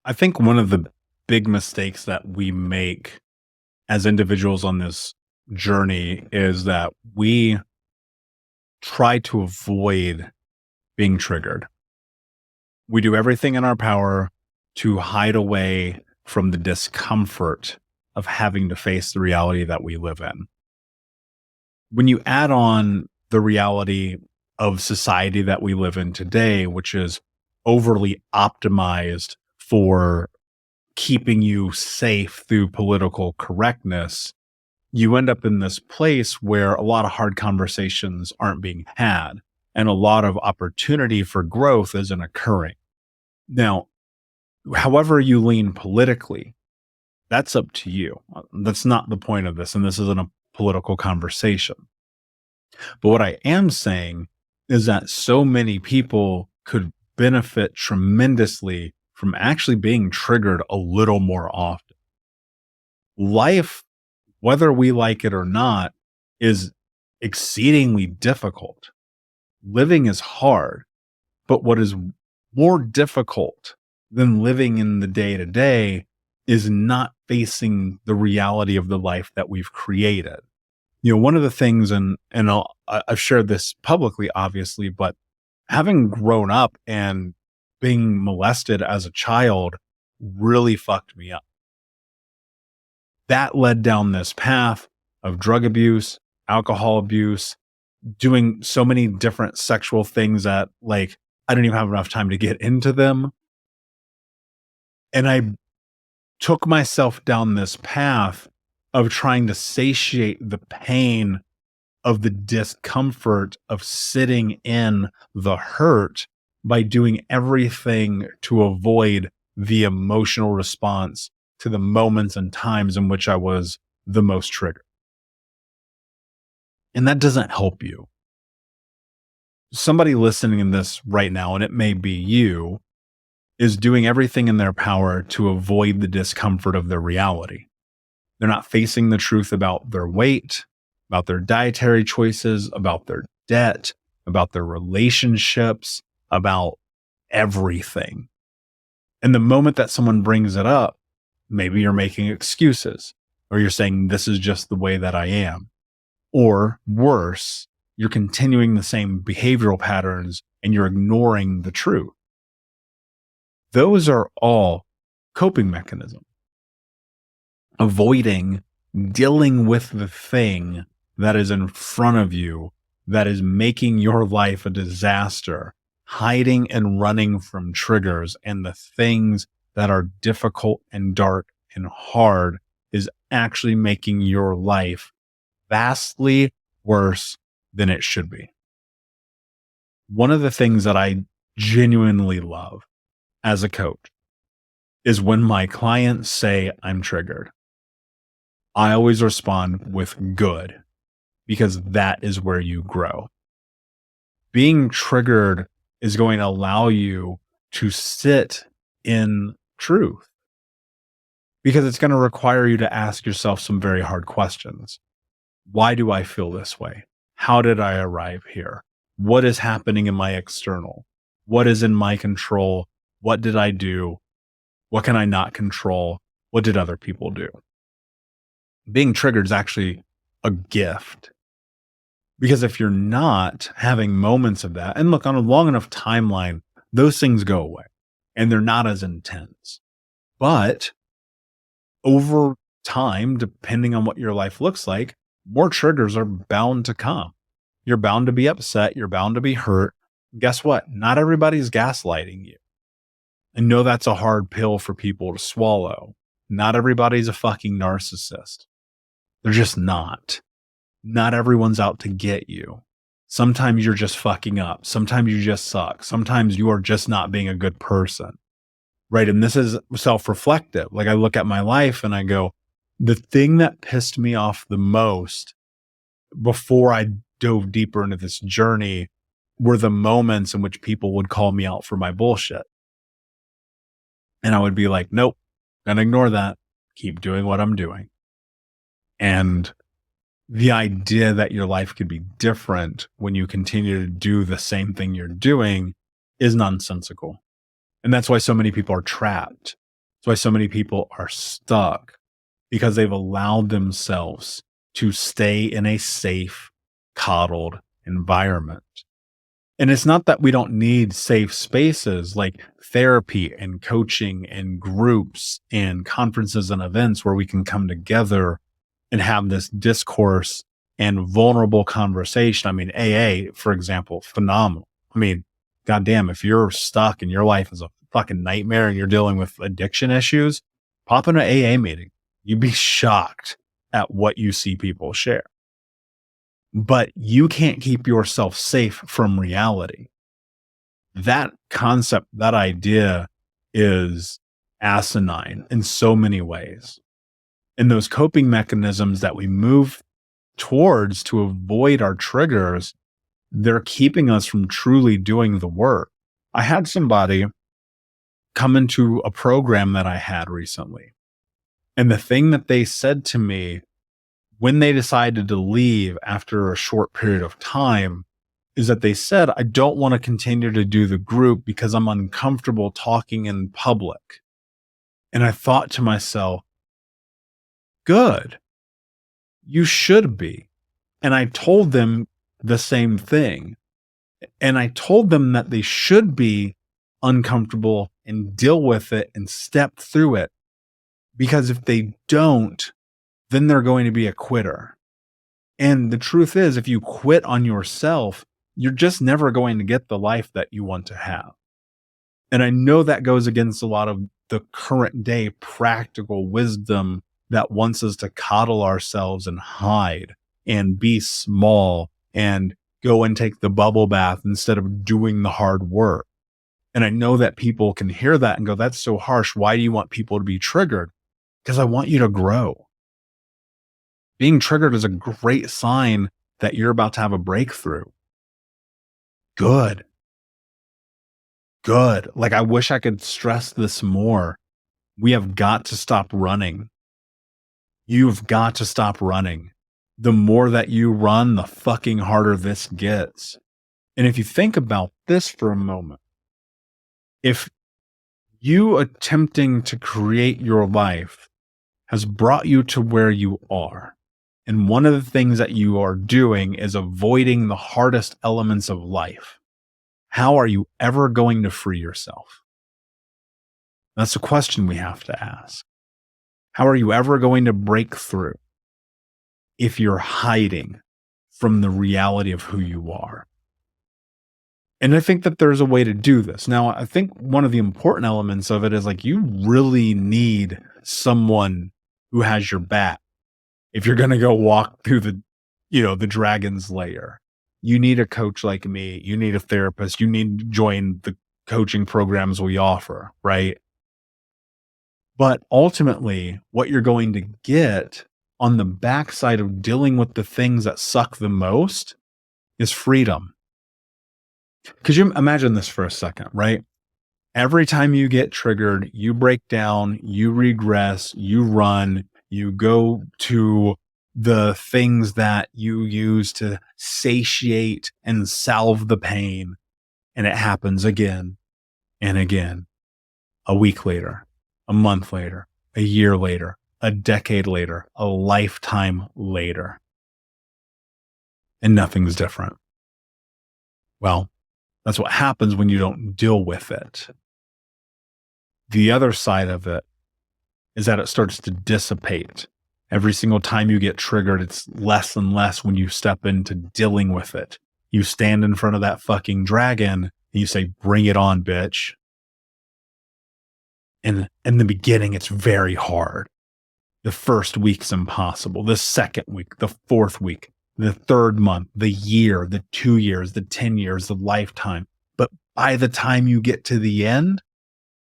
I think one of the big mistakes that we make as individuals on this journey is that we try to avoid being triggered. We do everything in our power to hide away from the discomfort of having to face the reality that we live in. When you add on the reality of society that we live in today, which is overly optimized for keeping you safe through political correctness, you end up in this place where a lot of hard conversations aren't being had and a lot of opportunity for growth isn't occurring. Now, however you lean politically, that's up to you. That's not the point of this. And this isn't a political conversation. But what I am saying is that so many people could benefit tremendously from actually being triggered a little more often. Life, whether we like it or not, is exceedingly difficult. Living is hard, but what is more difficult than living in the day to day is not facing the reality of the life that we've created. One of the things, I've shared this publicly, obviously, but having grown up and being molested as a child really fucked me up. That led down this path of drug abuse, alcohol abuse, doing so many different sexual things that, like, I didn't even have enough time to get into them. And I took myself down this path of trying to satiate the pain of the discomfort of sitting in the hurt by doing everything to avoid the emotional response to the moments and times in which I was the most triggered. And that doesn't help you. Somebody listening in this right now, and it may be you, is doing everything in their power to avoid the discomfort of their reality. They're not facing the truth about their weight, about their dietary choices, about their debt, about their relationships, about everything. And the moment that someone brings it up, maybe you're making excuses, or you're saying, this is just the way that I am. Or worse, you're continuing the same behavioral patterns and you're ignoring the truth. Those are all coping mechanisms. Avoiding dealing with the thing that is in front of you that is making your life a disaster, hiding and running from triggers and the things that are difficult and dark and hard is actually making your life vastly worse than it should be. One of the things that I genuinely love as a coach is when my clients say I'm triggered. I always respond with good, because that is where you grow. Being triggered is going to allow you to sit in truth, because it's going to require you to ask yourself some very hard questions. Why do I feel this way? How did I arrive here? What is happening in my external? What is in my control? What did I do? What can I not control? What did other people do? Being triggered is actually a gift, because if you're not having moments of that, and look, on a long enough timeline, those things go away and they're not as intense. But over time, depending on what your life looks like, more triggers are bound to come. You're bound to be upset. You're bound to be hurt. Guess what? Not everybody's gaslighting you. I know that's a hard pill for people to swallow. Not everybody's a fucking narcissist. They're just not. Not everyone's out to get you. Sometimes you're just fucking up. Sometimes you just suck. Sometimes you are just not being a good person. Right? And this is self-reflective. Like, I look at my life and I go, the thing that pissed me off the most before I dove deeper into this journey were the moments in which people would call me out for my bullshit. And I would be like, nope, gonna ignore that. Keep doing what I'm doing. And the idea that your life could be different when you continue to do the same thing you're doing is nonsensical. And that's why so many people are trapped, That's why so many people are stuck because they've allowed themselves to stay in a safe, coddled environment. And it's not that we don't need safe spaces like therapy and coaching and groups and conferences and events where we can come together and have this discourse and vulnerable conversation. I mean, AA, for example, phenomenal. I mean, goddamn, if you're stuck and your life is a fucking nightmare and you're dealing with addiction issues, pop in an AA meeting. You'd be shocked at what you see people share. But you can't keep yourself safe from reality. That concept, that idea is asinine in so many ways. And those coping mechanisms that we move towards to avoid our triggers, they're keeping us from truly doing the work. I had somebody come into a program that I had recently. And the thing that they said to me when they decided to leave after a short period of time is that they said, I don't want to continue to do the group because I'm uncomfortable talking in public. And I thought to myself, good, you should be. And I told them the same thing. And I told them that they should be uncomfortable and deal with it and step through it. Because if they don't, then they're going to be a quitter. And the truth is, if you quit on yourself, you're just never going to get the life that you want to have. And I know that goes against a lot of the current day practical wisdom that wants us to coddle ourselves and hide and be small and go and take the bubble bath instead of doing the hard work. And I know that people can hear that and go, that's so harsh. Why do you want people to be triggered? Because I want you to grow. Being triggered is a great sign that you're about to have a breakthrough. Good. Good. Like, I wish I could stress this more. We have got to stop running. You've got to stop running. The more that you run, the fucking harder this gets. And if you think about this for a moment, if you attempting to create your life has brought you to where you are, and one of the things that you are doing is avoiding the hardest elements of life, how are you ever going to free yourself? That's a question we have to ask. How are you ever going to break through if you're hiding from the reality of who you are? And I think that there's a way to do this. Now, I think one of the important elements of it is like you really need someone who has your back. If you're going to go walk through the dragon's lair, you need a coach like me. You need a therapist. You need to join the coaching programs we offer, right? But ultimately, what you're going to get on the backside of dealing with the things that suck the most is freedom. Because you imagine this for a second, right? Every time you get triggered, you break down, you regress, you run, you go to the things that you use to satiate and salve the pain. And it happens again and again. A week later, a month later, a year later, a decade later, a lifetime later. And nothing's different. Well, that's what happens when you don't deal with it. The other side of it is that it starts to dissipate. Every single time you get triggered, it's less and less when you step into dealing with it. You stand in front of that fucking dragon and you say, bring it on, bitch. And in the beginning, it's very hard. The first week's impossible. The second week, the fourth week, the third month, the year, the 2 years, the 10 years, the lifetime. But by the time you get to the end,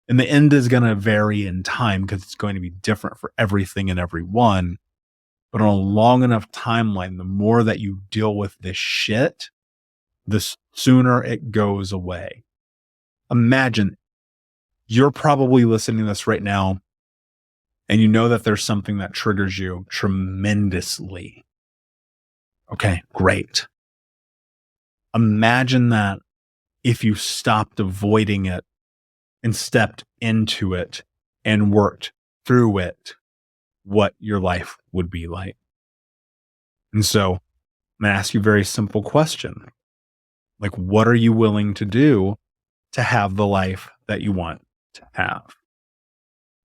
and the end is going to vary in time because it's going to be different for everything and everyone. But on a long enough timeline, the more that you deal with this shit, the sooner it goes away. Imagine you're probably listening to this right now and you know that there's something that triggers you tremendously. Okay, great. Imagine that if you stopped avoiding it and stepped into it and worked through it, what your life would be like. And so I'm going to ask you a very simple question. Like, what are you willing to do to have the life that you want to have?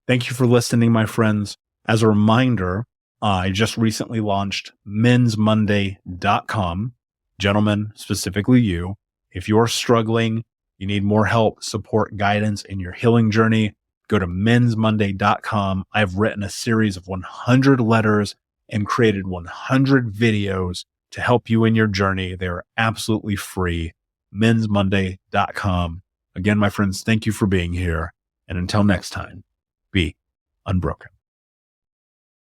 Thank you for listening, my friends. As a reminder, I just recently launched mensmonday.com. Gentlemen, specifically you, if you're struggling, you need more help, support, guidance in your healing journey, go to mensmonday.com. I've written a series of 100 letters and created 100 videos to help you in your journey. They are absolutely free. mensmonday.com. Again, my friends, thank you for being here. And until next time, be unbroken.